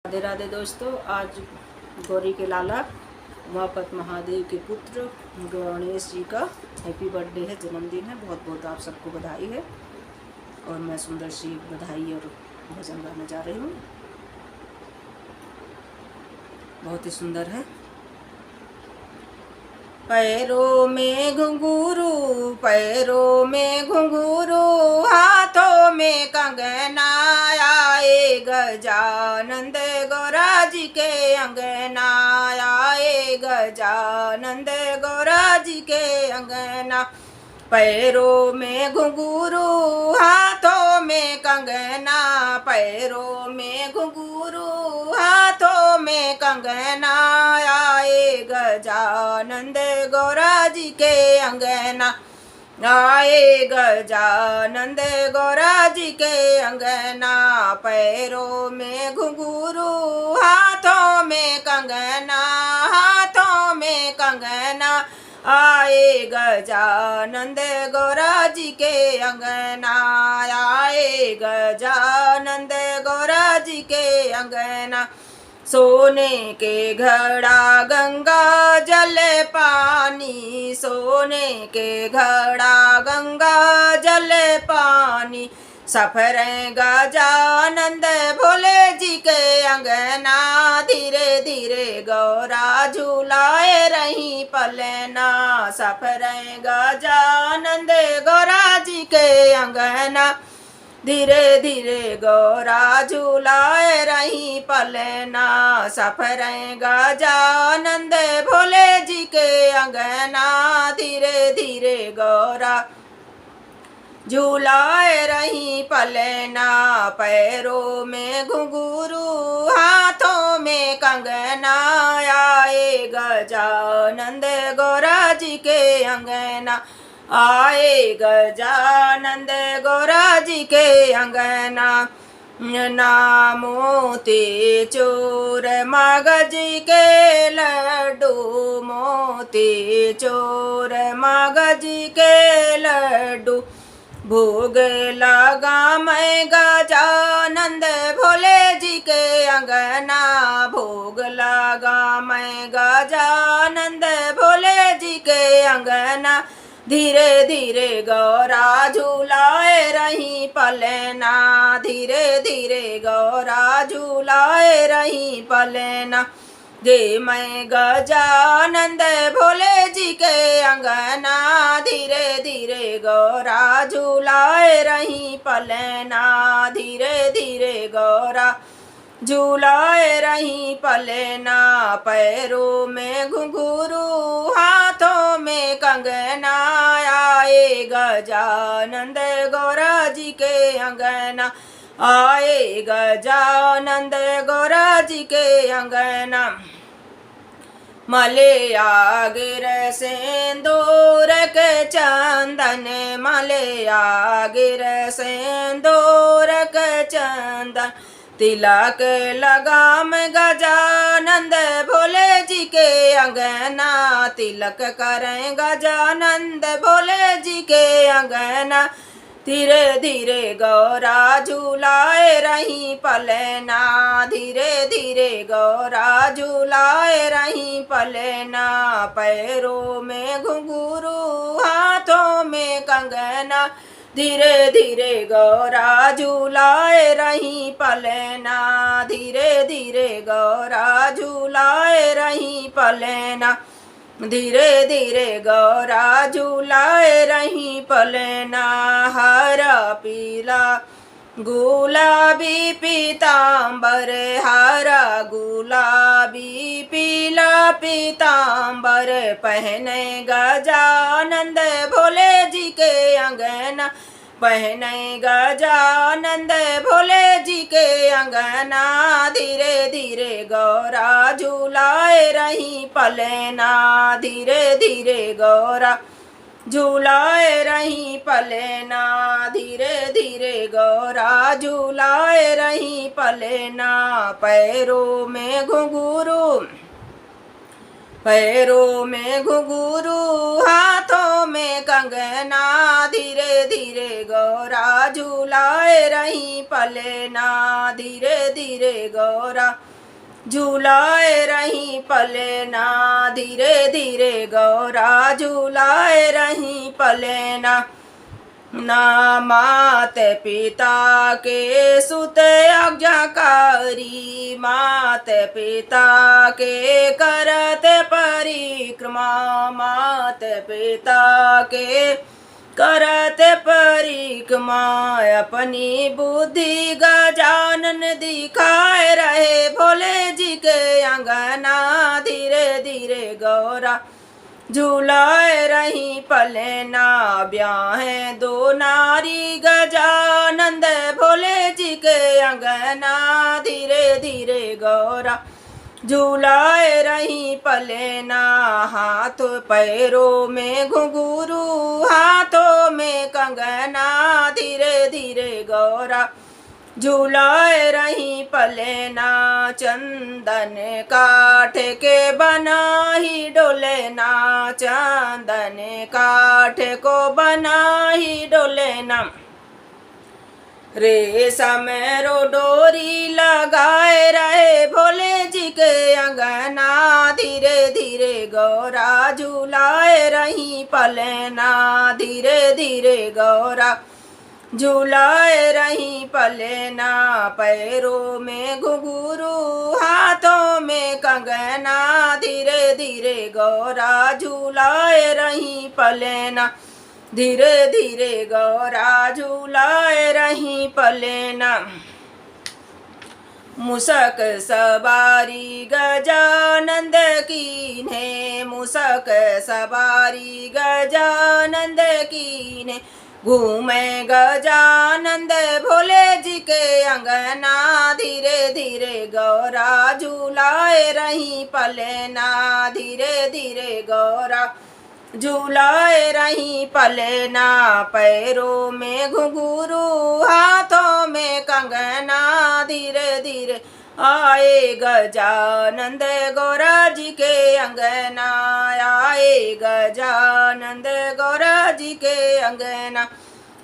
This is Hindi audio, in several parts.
राधे राधे दोस्तों। आज गौरी के लाला उमापत महादेव के पुत्र गणेश जी का हैप्पी बर्थडे है, जन्मदिन है। बहुत बहुत आप सबको बधाई है। और मैं सुंदर सी बधाई और भजन गाने जा रही हूँ। बहुत ही सुंदर है। पैरों में घुंघरू, पैरों में घुंघरू, हाथों में कंगना, आए गजानंद गौरा जी के अंगना, आए गजानंद गौरा जी के अंगना। पैरों में घुंघरू, हाथों में कंगना, पैरों में घुंघरू, हाथों में कंगना, आए गजानंद गौरा जी के अंगना, आए गजानंद गौरा जी के अंगना। पैरों में घुंघरू, हाथों में कंगना, हाथों में कंगना, आए गजानंद गौरा जी के अंगना, आए गजानंद गौरा जी के अंगना। सोने के घड़ा गंगा जल पानी, सोने के घड़ा गंगा जल पानी, सफर गजानंद भोले जी के अंगना। धीरे धीरे गौरा झूलाए रही पलना, सफर गजानंद गौरा जी के अंगना। धीरे धीरे गौरा झूलाए रही पलना, सफर गजानंद भोले जी के अंगना। धीरे धीरे गौरा झूलाए रही पलना। पैरों में घुंघरू, हाथों में कंगना, आए गजानंद गौरा जी के अंगना, आए गजानंद गौरा जी के अंगना। ना मोती चोर मगज के लड्डू, मोती चोर मगज के लड्डू, भोग लगा मैं गजानंद भोले जी के अंगना, भोग लगा मैं गजानंद भोले जी के अंगना। धीरे धीरे गौरा झूलाए रही पलना, धीरे धीरे गौरा झूलाए रही पलना। जे मैं गजानंद भोले जी के अंगना, धीरे धीरे गौरा झूलाए रही पलना, धीरे धीरे गौरा झूलाए रही पलना। पैरों में घुंघरू, हाथों में कंगना, आए गजानंद गौरा जी के अंगना, आए गजानंद गौरा जी के अंगना। मलया गिर सिंदूर के चंदन, मलया गिर सिंदूर के चंदन, तिलक लगाम गजानंद भोले जी के अंगना, तिलक करें गजानंद भोले जी के अंगना। धीरे धीरे गौरा झूलाए रही पलना, धीरे धीरे गौरा झूलाए रही पलना। पैरों में घुंघरू, हाथों में कंगना, धीरे धीरे गौरा झूलाए रही पलना, धीरे धीरे गौरा झूलाए रही पलना। धीरे धीरे गौरा झूलाए रही पलना। हरा पीला गुलाबी पीतांबर, हरा गुलाबी पीला पीतांबर, पहने गजानंद भोले जी के अंगना, पहने गजानंद भोले जी के अंगना। धीरे धीरे गौरा झूलाए रही पलना, धीरे धीरे गौरा झूलाए रही पलना, धीरे धीरे गौरा झूलाए रही पलना। पैरों में घुंघरू, पैरों में घुंघरू, हाथों में कंगना, धीरे धीरे गौरा झूलाए रही पलना, धीरे धीरे गौरा झूलाए रही पलेना, धीरे धीरे गौरा झूलाए रही पलेना। ना मात पिता के सुत आज्ञाकारी, मात पिता के करत परिक्रमा, मात पिता के करत परिक्रमा। अपनी बुद्धि गजानन दिखाए रहे भोले जी के अंगना, धीरे धीरे गौरा झूलाए रही पलेना। ब्याहे दो नारी गजानंद भोले जी के अंगना, धीरे धीरे गौरा झूलाए रही पलेना। हाथ पैरों में घुंघरू, हाथों में कंगना, धीरे धीरे गौरा झूलाए रही पलेना। चंदन काठ के बना ही डोलेना, चंदन काठ को बना ही डोलेना। रेशम रो डोरी लगाए रहे भोले जी के अंगना, धीरे धीरे गौरा झूलाए रही पलेना, धीरे धीरे गौरा झूलाए रही पलेना। पैरों में घुंघरू, हाथों में कंगना, धीरे धीरे गौरा झूलाए रही पलेना, धीरे धीरे गौरा झूलाए रही पलेना। मुसक सवारी गजानंद कीन्हे, मुसक सवारी गजानंद कीन्हे। घूमे गजानंद भोले जी के अंगना, धीरे धीरे गौरा झूलाए रही पलेना, धीरे धीरे गौरा झूलाए रही पलेना। पैरों में घुंघरू, हाथों में कंगना, धीरे धीरे आए गजानंद गौरा जी के अंगना, आए गजानंद गौरा जी के अंगना।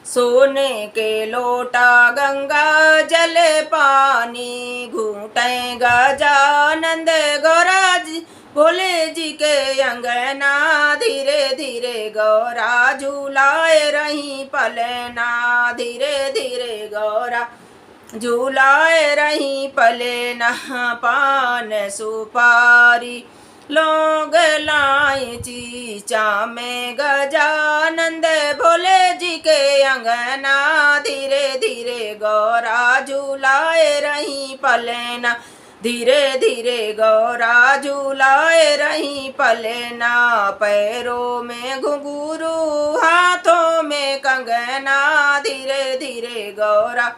सोने के लोटा गंगा जल पानी, घूटे गजानंद गौरा जी भोले जी के अंगना, धीरे धीरे गौरा झूलाए रही पलेना, धीरे धीरे गौरा झूलाए रही पलेना। पान सुपारी लौंग इलायची चामे गजानंद भोले जी के अंगना, धीरे धीरे गौरा झूलाए रही पलेना, धीरे धीरे गौरा झूलाए रही पलेना। पैरों में घुंघरू, हाथों में कंगना, धीरे धीरे गौरा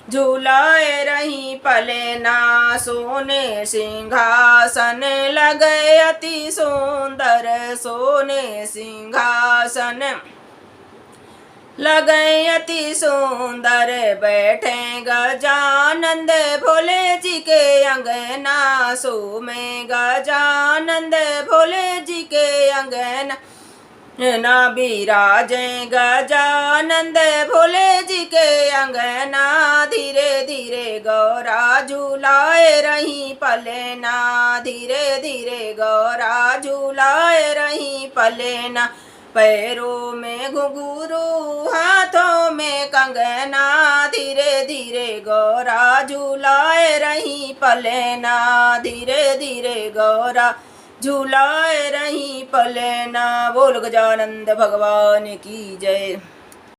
झूलाए रही पलेना। सोने सिंहासन लगे अति सुंदर, सोने सिंहासन लगे अति सुंदर। बैठे गजानंद भोले जी के अंगना, सोमे गजानंद भोले जी के अंगना। ना विराजे गजानंद भोले जी के अंगना, धीरे धीरे गौरा झूलाए रही पलेना, धीरे धीरे गौरा झूलाए रही पलेना। पैरों में घुंघरू, हाथों में कंगना, धीरे धीरे गौरा झूलाए रही पलेना, धीरे धीरे गौरा झूलाए रही पलेना। बोल गजानंद भगवान की जय।